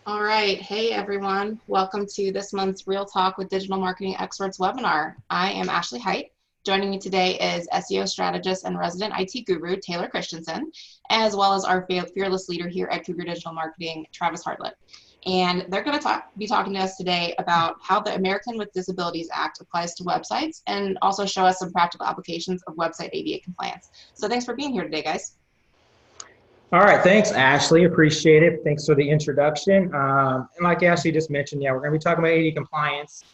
All right. Hey, everyone. Welcome to this month's Real Talk with Digital Marketing Experts webinar. I am Ashley Height. Joining me today is SEO strategist and resident IT guru, Taylor Christensen, as well as our fearless leader here at Cougar Digital Marketing, Travis Hartlett. And they're going to be talking to us today about how the American with Disabilities Act applies to websites and also show us some practical applications of website ADA compliance. So thanks for being here today, guys. All right, thanks, Ashley. Appreciate it. Thanks for the introduction. And like Ashley just mentioned, yeah, we're going to be talking about AD compliance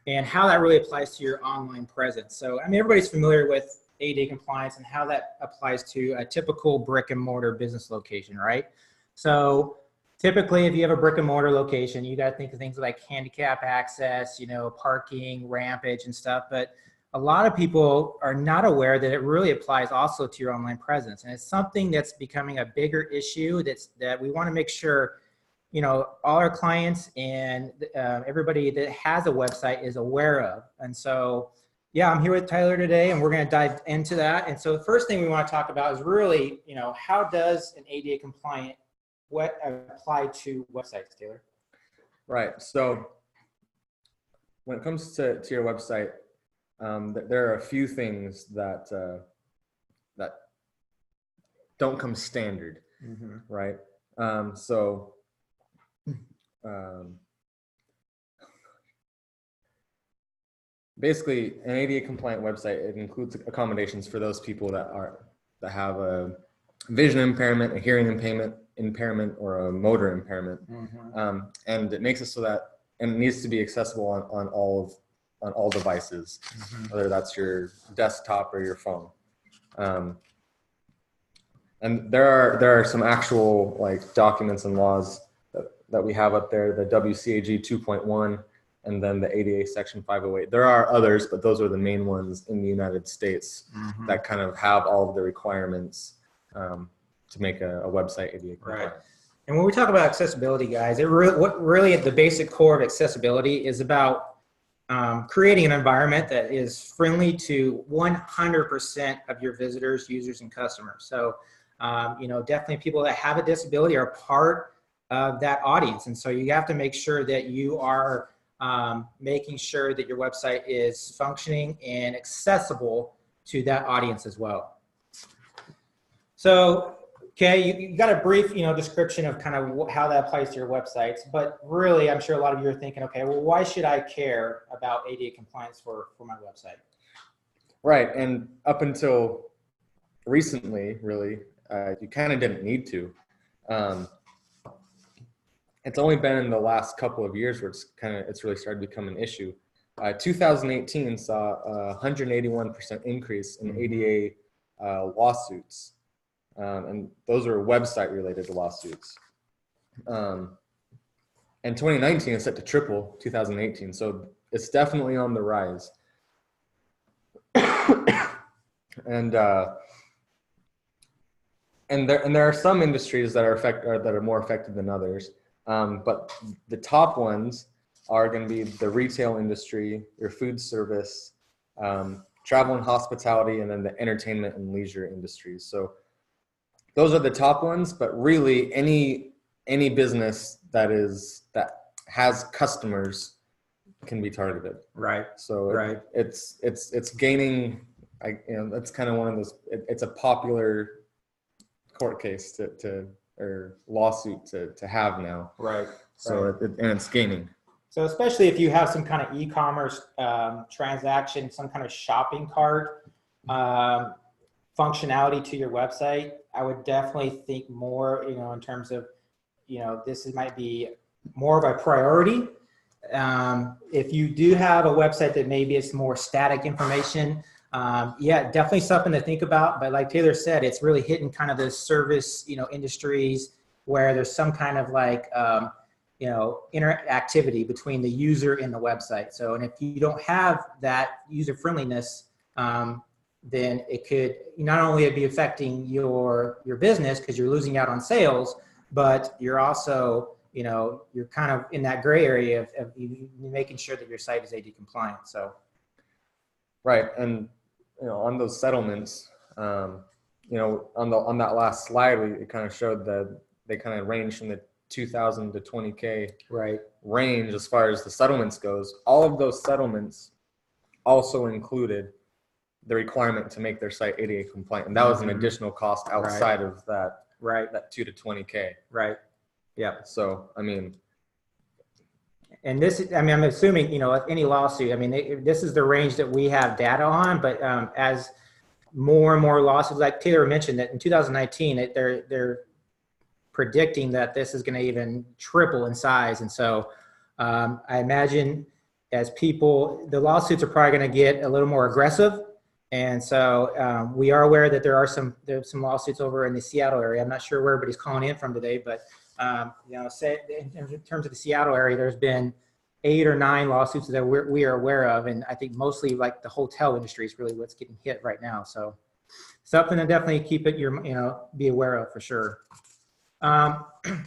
and how that really applies to your online presence. So, I mean, everybody's familiar with AD compliance and how that applies to a typical brick and mortar business location, right? So, typically, if you have a brick and mortar location, you got to think of things like handicap access, you know, parking, rampage, and stuff. But a lot of people are not aware that it really applies also to your online presence. And it's something that's becoming a bigger issue that we want to make sure, you know, all our clients and everybody that has a website is aware of. And so, yeah, I'm here with Tyler today and we're going to dive into that. And so the first thing we want to talk about is really, you know, how does an ADA compliant apply to websites, Taylor? Right. So when it comes to your website, there are a few things that that don't come standard, right? Basically, an ADA compliant website, it includes accommodations for those people that have a vision impairment, a hearing impairment, or a motor impairment, and it makes it so that it needs to be accessible on all devices, whether that's your desktop or your phone. And there are some actual like documents and laws that we have up there, the WCAG 2.1 and then the ADA section 508. There are others, but those are the main ones in the United States that kind of have all of the requirements to make a website ADA compliant. Right. And when we talk about accessibility, guys, what really at the basic core of accessibility is about creating an environment that is friendly to 100% of your visitors, users, and customers. So, you know, definitely people that have a disability are part of that audience. And so you have to make sure that you are making sure that your website is functioning and accessible to that audience as well. So, okay, you got a brief, you know, description of kind of how that applies to your websites, but really, I'm sure a lot of you are thinking, okay, well, why should I care about ADA compliance for my website? Right, and up until recently, really, you kind of didn't need to. It's only been in the last couple of years where it's really started to become an issue. 2018 saw a 181% increase in ADA lawsuits. And those are website related lawsuits. And 2019 is set to triple 2018. So it's definitely on the rise. And there are some industries that are more affected than others. But the top ones are going to be the retail industry, your food service, travel and hospitality, and then the entertainment and leisure industries. So those are the top ones, but really any business that has customers can be targeted. Right. So it's gaining. That's kind of one of those. It's a popular court case or lawsuit to have now. Right. So and it's gaining. So especially if you have some kind of e-commerce transaction, some kind of shopping cart functionality to your website, I would definitely think more, you know, in terms of, you know, might be more of a priority. If you do have a website that maybe it's more static information, yeah, definitely something to think about. But like Taylor said, it's really hitting kind of the service, you know, industries where there's some kind of like, you know, interactivity between the user and the website. So, and if you don't have that user friendliness, then it could not only be affecting your business because you're losing out on sales, but you're also, you know, you're kind of in that gray area of making sure that your site is AD compliant. So, right, and you know, on those settlements, you know, on that last slide, it kind of showed that they kind of range from the 2,000 to 20K Right. range as far as the settlements goes. All of those settlements also included the requirement to make their site ADA compliant, and that was an additional cost outside of that. Right. That 2 to 20K. Right. Yeah. So I mean, and this, I mean, I'm assuming, you know, any lawsuit, I mean, this is the range that we have data on, but as more and more lawsuits, like Taylor mentioned, that in 2019, they're predicting that this is going to even triple in size. And so I imagine as people, the lawsuits are probably going to get a little more aggressive. And so we are aware that there's some lawsuits over in the Seattle area. I'm not sure where everybody's calling in from today, but you know, say in terms of the Seattle area, there's been 8 or 9 lawsuits that we are aware of, and I think mostly like the hotel industry is really what's getting hit right now. So something to definitely keep it be aware of for sure.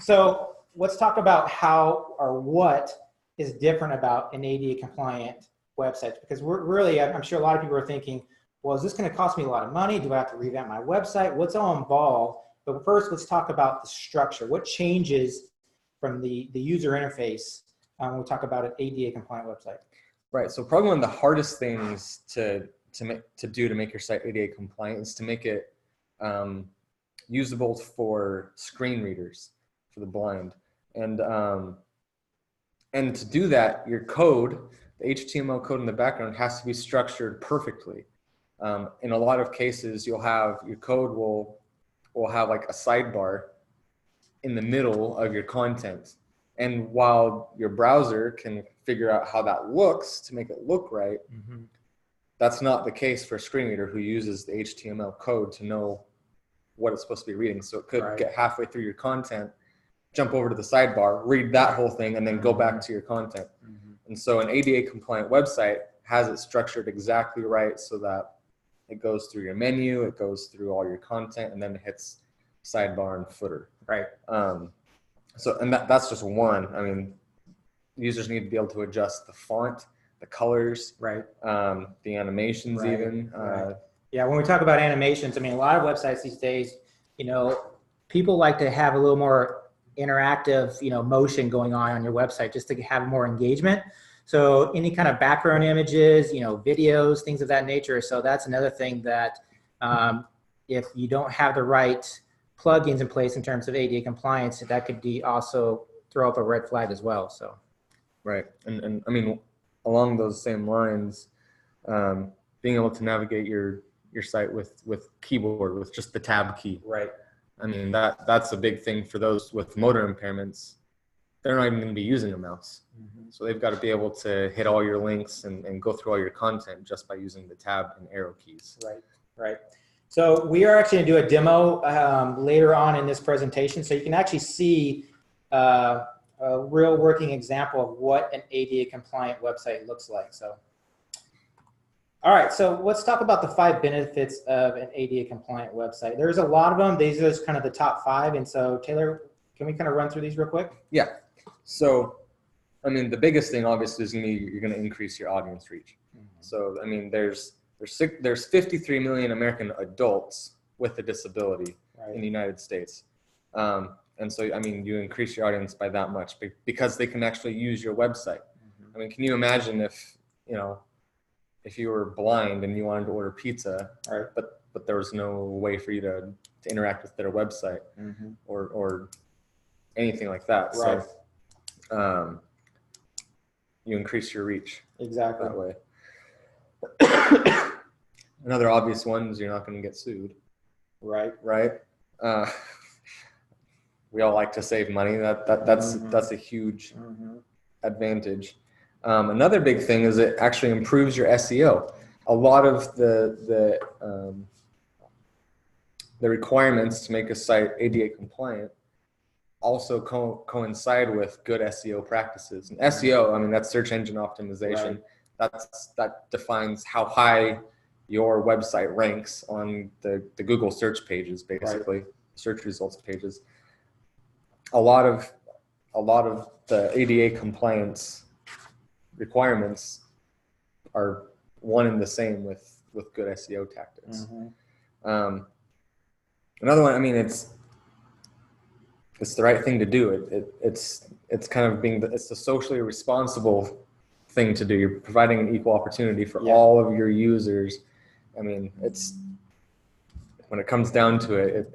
So let's talk about how or what is different about an ADA compliant website, because I'm sure a lot of people are thinking, well, is this going to cost me a lot of money? Do I have to revamp my website? What's all involved? But first, let's talk about the structure. What changes from the user interface when we talk about an ADA compliant website? right. So probably one of the hardest things to do to make your site ADA compliant is to make it usable for screen readers, for the blind, and to do that, your code, the HTML code in the background, has to be structured perfectly. In a lot of cases, you'll have your code will have like a sidebar in the middle of your content. And while your browser can figure out how that looks to make it look right, that's not the case for a screen reader who uses the HTML code to know what it's supposed to be reading. So it could get halfway through your content, jump over to the sidebar, read that whole thing, and then go back to your content. And so an ADA compliant website has it structured exactly right so that it goes through your menu, it goes through all your content, and then it hits sidebar and footer. Right. And that's just one. I mean, users need to be able to adjust the font, the colors, right, the animations, even. Yeah, when we talk about animations, I mean, a lot of websites these days, you know, people like to have a little more interactive, you know, motion going on your website just to have more engagement. So any kind of background images, you know, videos, things of that nature. So that's another thing that if you don't have the right plugins in place in terms of ADA compliance, that could be also throw up a red flag as well. So, right, and I mean, along those same lines, being able to navigate your site with keyboard, with just the tab key. Right. I mean, that's a big thing for those with motor impairments. They're not even going to be using a mouse. So they've got to be able to hit all your links and go through all your content just by using the tab and arrow keys. Right, right. So we are actually going to do a demo later on in this presentation, so you can actually see a real working example of what an ADA compliant website looks like. So, all right, so let's talk about the 5 benefits of an ADA compliant website. There's a lot of them. These are just kind of the top 5. And so Taylor, can we kind of run through these real quick? Yeah. So, I mean, the biggest thing obviously is you're going to increase your audience reach. So, I mean, there's 53 million American adults with a disability in the United States. And so, I mean, you increase your audience by that much because they can actually use your website. I mean, can you imagine if you were blind and you wanted to order pizza, but there was no way for you to interact with their website or anything like that. Right. So you increase your reach exactly that way. Another obvious one is you're not going to get sued. Right. We all like to save money. That's a huge advantage. Another big thing is it actually improves your SEO. A lot of the requirements to make a site ADA compliant also coincide with good SEO practices. And SEO, I mean, that's search engine optimization. Right. That defines how high your website ranks on the Google search pages, basically, search results pages. A lot of the ADA compliance requirements are one and the same with good SEO tactics. Another one, I mean, it's the right thing to do. It's kind of it's the socially responsible thing to do. You're providing an equal opportunity for all of your users. I mean, when it comes down to it,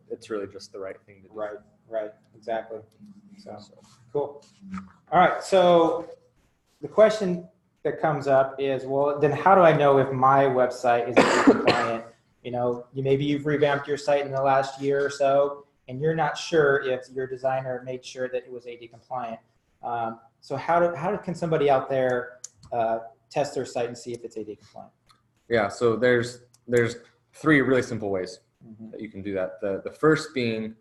it's really just the right thing to do. Right, exactly. So cool. All right, so the question that comes up is, well, then how do I know if my website is ADA compliant? Maybe you've revamped your site in the last year or so, and you're not sure if your designer made sure that it was ADA compliant. So how can somebody out there test their site and see if it's ADA compliant? Yeah, so there's 3 really simple ways that you can do that. The first being,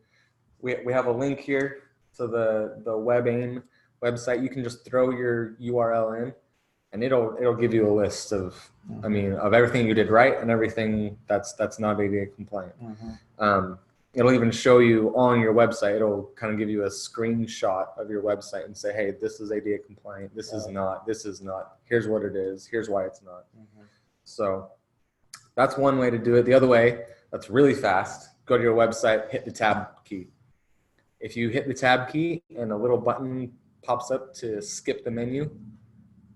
we have a link here to the WebAIM website. You can just throw your URL in, and it'll give you a list of of everything you did right and everything that's not ADA compliant. It'll even show you on your website. It'll kind of give you a screenshot of your website and say, hey, this is ADA compliant. This is not. This is not. Here's what it is. Here's why it's not. So that's one way to do it. The other way, that's really fast. Go to your website, hit the tab key. If you hit the tab key and a little button pops up to skip the menu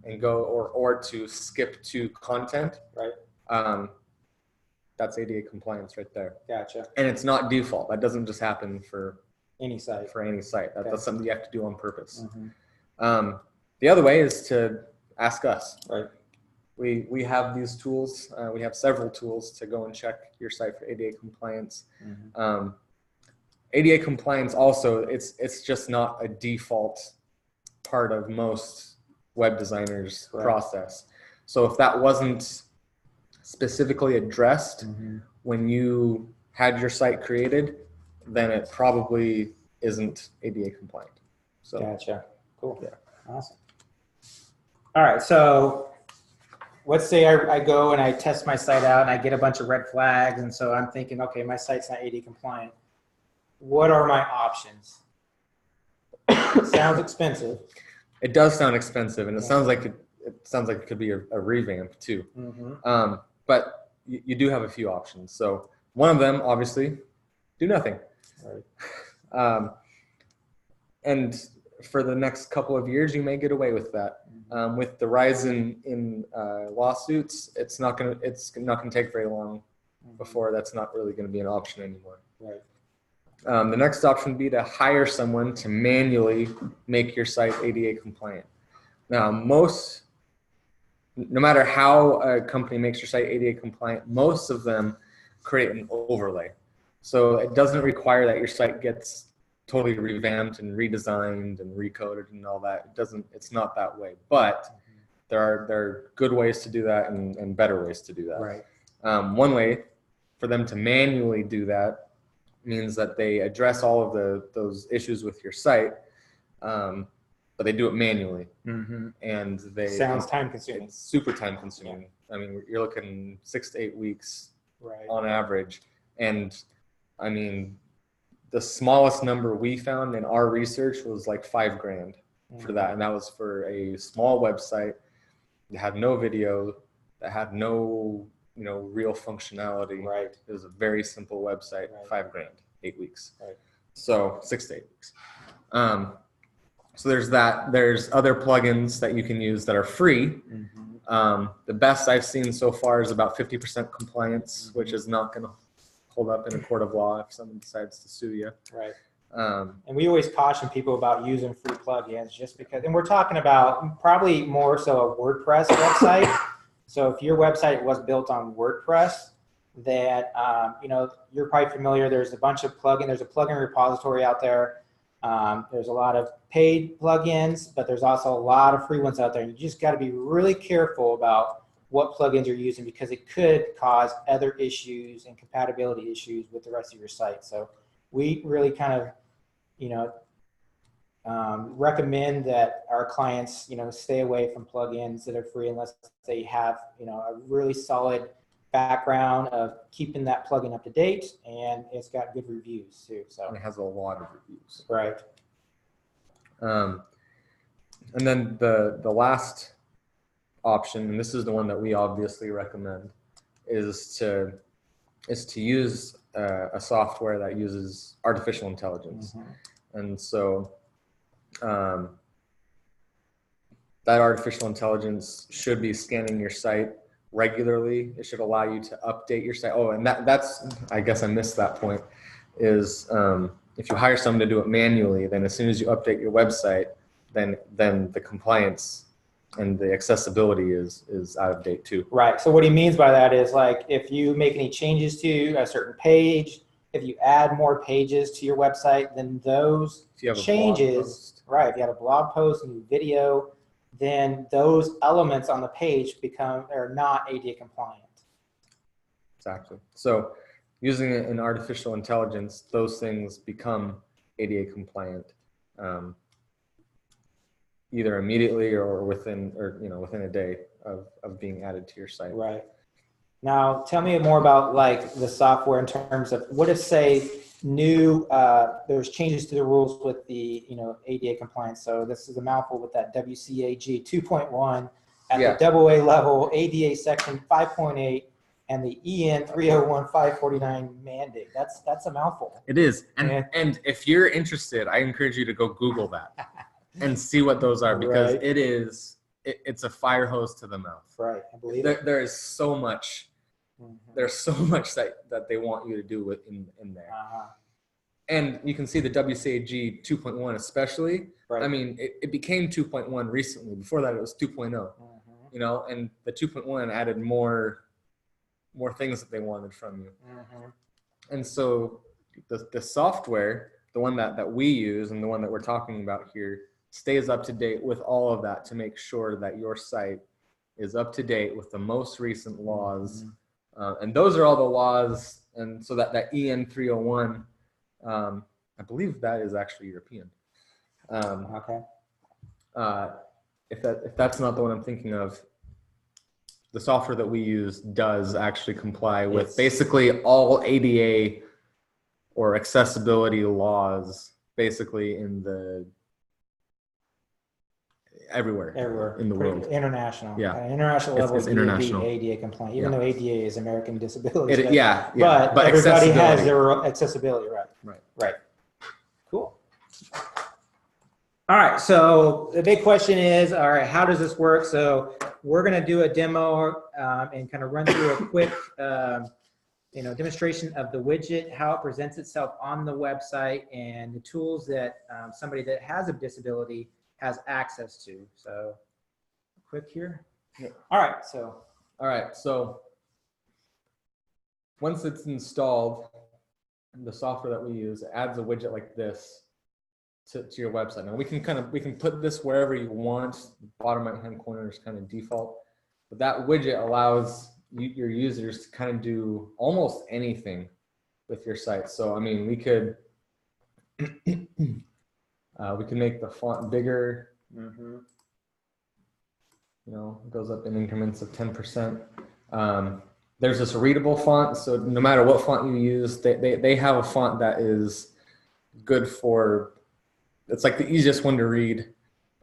and go, or to skip to content, that's ADA compliance right there. Gotcha. And it's not default. That doesn't just happen for any site. That's something you have to do on purpose. The other way is to ask us. Right. We have these tools. We have several tools to go and check your site for ADA compliance. ADA compliance also, it's just not a default part of most web designers' process. So if that wasn't specifically addressed when you had your site created, then it probably isn't ADA compliant. So gotcha. Cool. Yeah. Awesome. All right. So let's say I go and I test my site out and I get a bunch of red flags. And so I'm thinking, okay, my site's not ADA compliant. What are my options? It sounds expensive. It does sound expensive, and it sounds like it could be a revamp too. But you do have a few options. So one of them, obviously, do nothing. Right. And for the next couple of years, you may get away with that. With the rise in lawsuits, it's not gonna take very long before that's not really going to be an option anymore. Right. The next option would be to hire someone to manually make your site ADA compliant. Now, no matter how a company makes your site ADA compliant, most of them create an overlay. So it doesn't require that your site gets totally revamped and redesigned and recoded and all that. It's not that way. But there are good ways to do that and better ways to do that. Right. One way for them to manually do that means that they address all of those issues with your site, but they do it manually. And sounds time consuming. It's super time consuming. I mean, you're looking 6 to 8 weeks on average. And I mean, the smallest number we found in our research was like $5,000 for that. And that was for a small website that had no video, that had no, real functionality. Right. It was a very simple website, $5,000, 8 weeks. Right. So 6 to 8 weeks. So there's that. There's other plugins that you can use that are free. The best I've seen so far is about 50% compliance, which is not going to hold up in a court of law if someone decides to sue you. Right. And we always caution people about using free plugins just because, and we're talking about probably more so a WordPress website. So if your website was built on WordPress, that, you're probably familiar, there's a bunch of there's a plugin repository out there. There's a lot of paid plugins, but there's also a lot of free ones out there. You just got to be really careful about what plugins you're using because it could cause other issues and compatibility issues with the rest of your site. So we really kind of, recommend that our clients, stay away from plugins that are free unless they have, a really solid background of keeping that plugin up to date, and it's got good reviews too. So and it has a lot of reviews. Right. And then the last option, and this is the one that we obviously recommend, is to use a software that uses artificial intelligence. And so that artificial intelligence should be scanning your site regularly. It should allow you to update your site. Oh, and that's, I guess I missed that point, is if you hire someone to do it manually, then as soon as you update your website, then the compliance and the accessibility is out of date too. Right. So what he means by that is, like, if you make any changes to a certain page, if you add more pages to your website, then those changes, right, if you have a blog post, a new video, then those elements on the page are not ADA compliant. Exactly. So using an artificial intelligence, those things become ADA compliant, either immediately or within a day of being added to your site. Right. Now, tell me more about, like, the software in terms of, what if, say, there's changes to the rules with the, ADA compliance. So this is a mouthful with that WCAG 2.1 at the AA level, ADA section 5.8, and the EN 301 549 mandate. That's a mouthful. It is. And if you're interested, I encourage you to go Google that and see what those are, because it's a fire hose to the mouth. Right. I believe there is so much. There's so much that they want you to do in there. And you can see the WCAG 2.1 especially. Right. I mean, it became 2.1 recently. Before that, it was 2.0. And the 2.1 added more things that they wanted from you. And so the software, the one that we use and the one that we're talking about here, stays up to date with all of that to make sure that your site is up to date with the most recent laws. And those are all the laws. And so that EN 301, I believe that is actually European. If that's not the one I'm thinking of, the software that we use does actually comply with basically all ADA or accessibility laws, basically everywhere in the world. International. Yeah. International level is international. ADA compliant, even though ADA is American Disabilities. But everybody has their accessibility, right? Right. Cool. All right. So the big question is, all right, how does this work? So we're going to do a demo and kind of run through a quick demonstration of the widget, how it presents itself on the website, and the tools that somebody that has a disability has access to. So quick here. All right. So once it's installed, the software that we use adds a widget like this to your website. Now we can put this wherever you want. The bottom right hand corner is kind of default, but that widget allows your users to kind of do almost anything with your site. So I mean, we could make the font bigger. It goes up in increments of 10%. There's this readable font, so no matter what font you use, they have a font that is good for. It's like the easiest one to read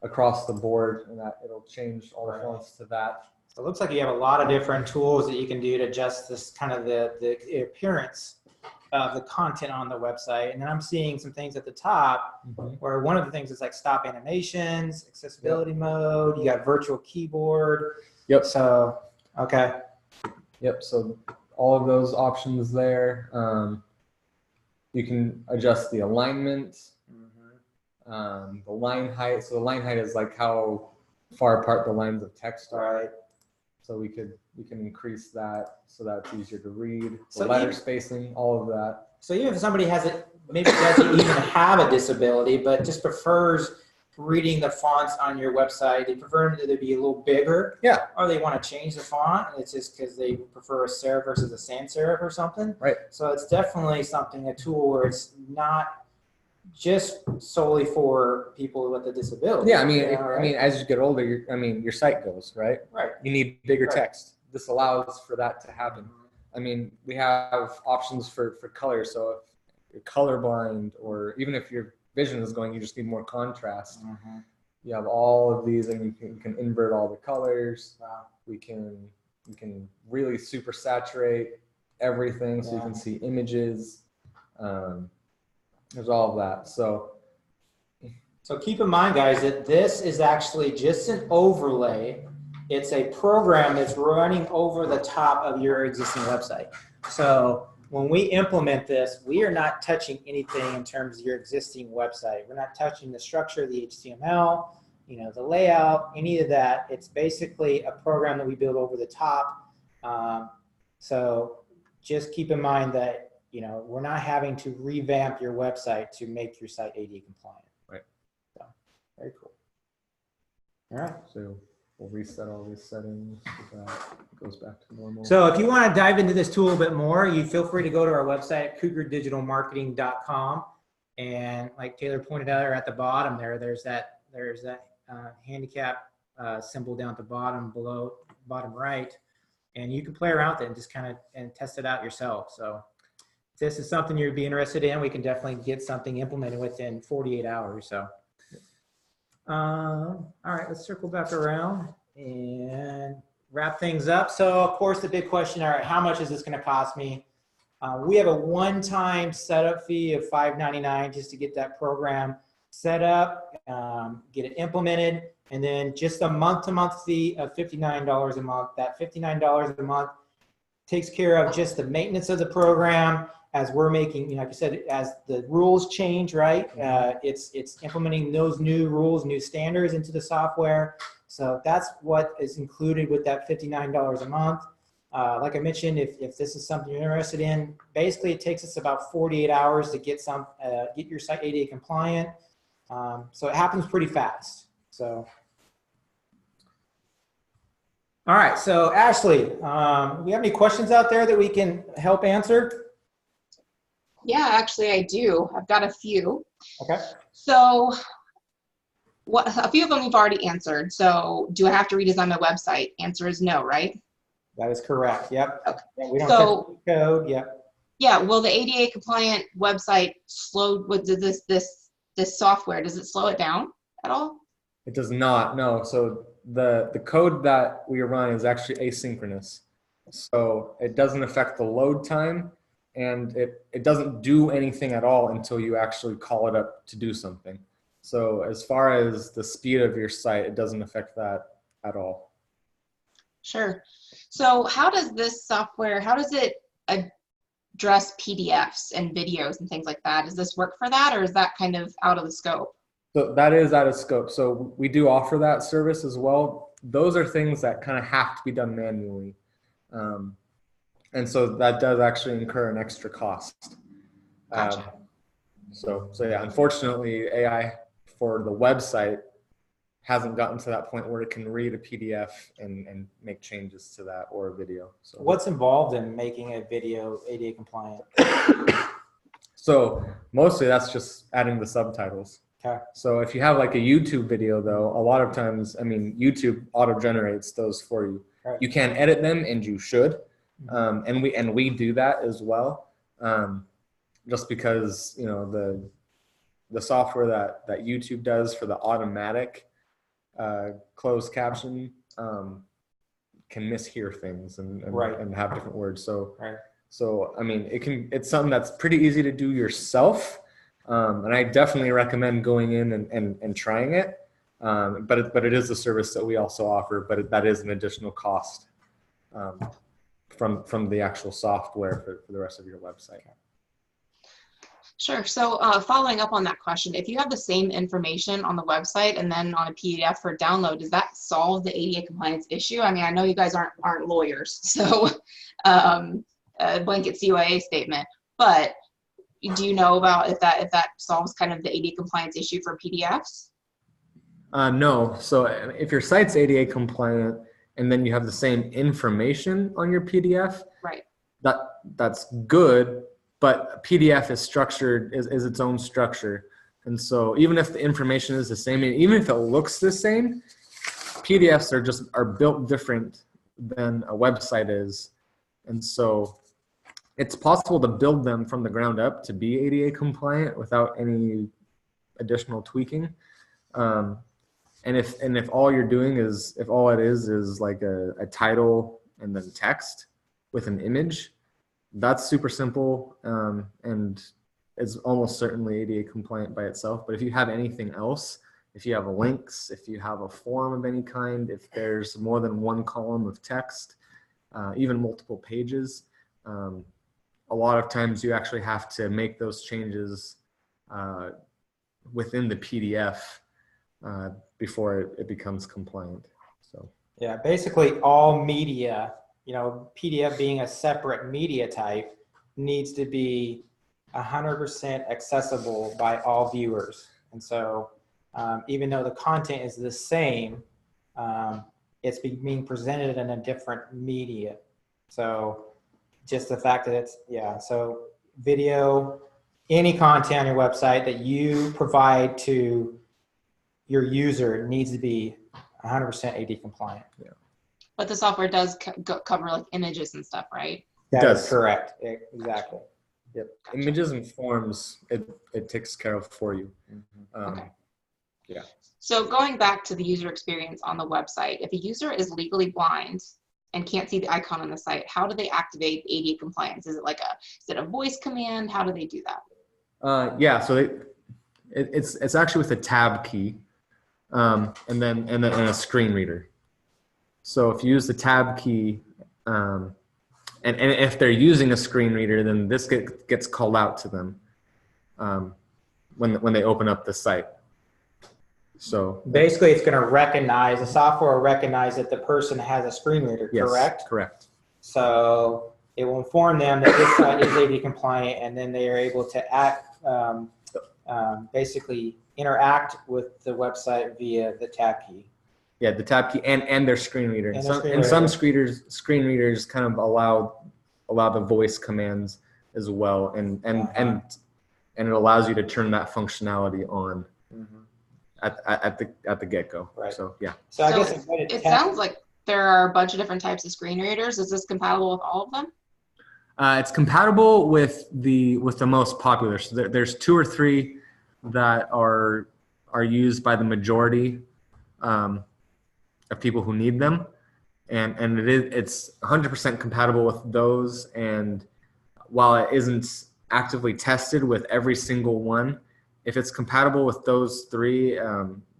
across the board, and that it'll change all the fonts to that. So it looks like you have a lot of different tools that you can do to adjust this kind of the appearance of the content on the website. And then I'm seeing some things at the top where one of the things is like stop animations, accessibility mode, you got virtual keyboard. Yep. So, okay. Yep. So all of those options there. You can adjust the alignment, the line height. So the line height is like how far apart the lines of text are. Right. So we can increase that so that it's easier to read. The letter spacing, all of that. So even if somebody maybe doesn't even have a disability, but just prefers reading the fonts on your website, they prefer them to be a little bigger. Yeah. Or they want to change the font, and it's just because they prefer a serif versus a sans serif or something. Right. So it's definitely a tool where it's not just solely for people with a disability. Yeah, I mean, as you get older, your site goes, right? Right. You need bigger text. This allows for that to happen. I mean, we have options for color. So if you're colorblind, or even if your vision is going, you just need more contrast. You have all of these, and you can invert all the colors. We can really super saturate everything, so you can see images. There's all of that. So keep in mind, guys, that this is actually just an overlay. It's a program that's running over the top of your existing website. So when we implement this, we are not touching anything in terms of your existing website. We're not touching the structure, the HTML, the layout, any of that. It's basically a program that we build over the top. So just keep in mind that, we're not having to revamp your website to make your site ADA compliant. Right. So, very cool. All right. So we'll reset all these settings so that goes back to normal. So if you want to dive into this tool a bit more, you feel free to go to our website, cougardigitalmarketing.com. And like Taylor pointed out, or at the bottom there's that handicap symbol down at the bottom right. And you can play around with it and just kind of test it out yourself. So if this is something you'd be interested in, we can definitely get something implemented within 48 hours. So, all right, let's circle back around and wrap things up. So of course the big question, all right, how much is this going to cost me? We have a one-time setup fee of $5.99 just to get that program set up, get it implemented, and then just a month-to-month fee of $59 a month. That $59 a month takes care of just the maintenance of the program as we're making, like I said, as the rules change, right? It's implementing those new rules, new standards into the software. So that's what is included with that $59 a month. Like I mentioned, if this is something you're interested in, basically it takes us about 48 hours to get your site ADA compliant. So it happens pretty fast. So, all right. So Ashley, we have any questions out there that we can help answer? Yeah, actually I do. I've got a few. Okay. So a few of them you've already answered. So do I have to redesign my website? Answer is no, right? That is correct. Yep. Okay. Yeah, we don't touch the code. Yep. Yeah. Will the ADA compliant website slow with this software? Does it slow it down at all? It does not. No. So the code that we run is actually asynchronous. So it doesn't affect the load time, and it doesn't do anything at all until you actually call it up to do something. So as far as the speed of your site, it doesn't affect that at all. Sure. So how does this software, how does it address PDFs and videos and things like that? Does this work for that, or is that kind of out of the scope? So that is out of scope. So we do offer that service as well. Those are things that kind of have to be done manually. And so that does actually incur an extra cost. Gotcha. So yeah, unfortunately, AI for the website hasn't gotten to that point where it can read a PDF and make changes to that, or a video. So What's involved in making a video ADA compliant? So mostly that's just adding the subtitles. Okay. So if you have like a YouTube video though, a lot of times, I mean, YouTube auto-generates those for you. Right. You can edit them, and you should. And we do that as well. Just because, the software that YouTube does for the automatic closed caption can mishear things and Right. and have different words. So Right. So I mean, it's something that's pretty easy to do yourself, and I definitely recommend going in and trying it. But it is a service that we also offer, but that is an additional cost from the actual software for the rest of your website. Sure. So following up on that question, if you have the same information on the website and then on a PDF for download, does that solve the ADA compliance issue? I mean, I know you guys aren't lawyers, so a blanket CYA statement, but do you know about if that solves kind of the ADA compliance issue for PDFs? No. So if your site's ADA compliant and then you have the same information on your PDF, right? That's good. But PDF is structured, is its own structure. And so even if the information is the same, and even if it looks the same, PDFs are built different than a website is. And so it's possible to build them from the ground up to be ADA compliant without any additional tweaking. And if all you're doing if all it is like a title and then text with an image, that's super simple, and it's almost certainly ADA compliant by itself. But if you have anything else, if you have links, if you have a form of any kind, if there's more than one column of text, even multiple pages, a lot of times you actually have to make those changes within the PDF before it becomes compliant. So Yeah, basically all media, PDF being a separate media type, needs to be 100% accessible by all viewers. And so even though the content is the same, it's being presented in a different media. So just the fact that so video, any content on your website that you provide to your user needs to be 100% AD compliant. Yeah. But the software does cover like images and stuff, right? That is correct. Exactly. Yep. Gotcha. Images and forms, it takes care of for you. Okay. Yeah. So going back to the user experience on the website, if a user is legally blind and can't see the icon on the site, how do they activate ADA compliance? Is it a voice command? How do they do that? Yeah. So it's actually with a tab key, and then a screen reader. So if you use the tab key, and if they're using a screen reader, then this gets called out to them when they open up the site. So basically, it's going to recognize, the software will recognize that the person has a screen reader, correct? Yes, correct. So it will inform them that this site is ADA compliant, and then they are able to basically interact with the website via the tab key. Yeah, the tab key and their screen reader. And some screen readers kind of allow the voice commands as well, and it allows you to turn that functionality on at the get-go. Right. So yeah. So I guess it sounds like there are a bunch of different types of screen readers. Is this compatible with all of them? It's compatible with the most popular. So there's 2 or 3 that are used by the majority of people who need them, and it's 100% compatible with those. And while it isn't actively tested with every single one, if it's compatible with those 3,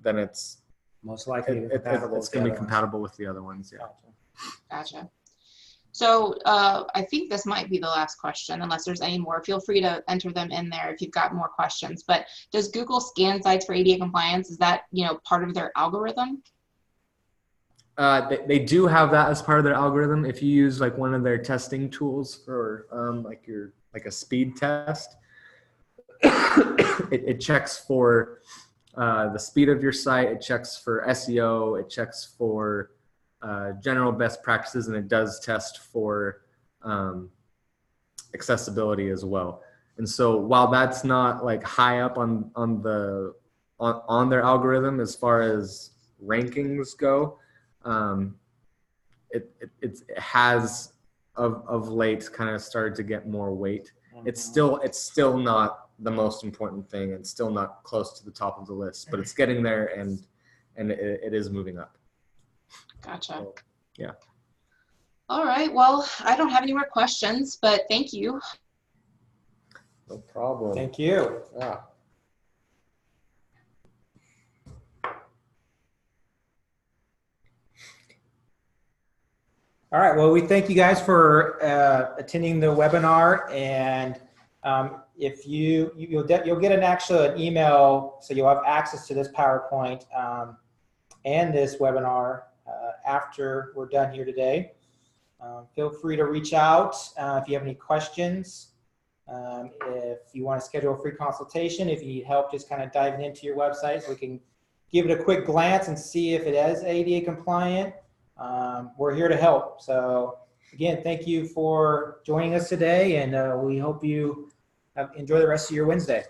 then it's most likely it's going to be compatible with the other ones. Yeah. Gotcha. So I think this might be the last question, unless there's any more. Feel free to enter them in there if you've got more questions. But does Google scan sites for ADA compliance? Is that part of their algorithm? They do have that as part of their algorithm. If you use like one of their testing tools for like a speed test, it checks for the speed of your site. It checks for SEO. It checks for general best practices, and it does test for accessibility as well. And so while that's not like high up on their algorithm as far as rankings go, it has of late kind of started to get more weight. It's still not the most important thing, and still not close to the top of the list, but it's getting there, and it is moving up. Gotcha. So, yeah. All right. Well, I don't have any more questions, but thank you. No problem. Thank you. Yeah. All right. Well, we thank you guys for attending the webinar, and if you'll get an email, so you'll have access to this PowerPoint and this webinar after we're done here today. Feel free to reach out if you have any questions. If you want to schedule a free consultation, if you need help just kind of diving into your website, so we can give it a quick glance and see if it is ADA compliant. We're here to help. So again, thank you for joining us today, and we hope you enjoy the rest of your Wednesday.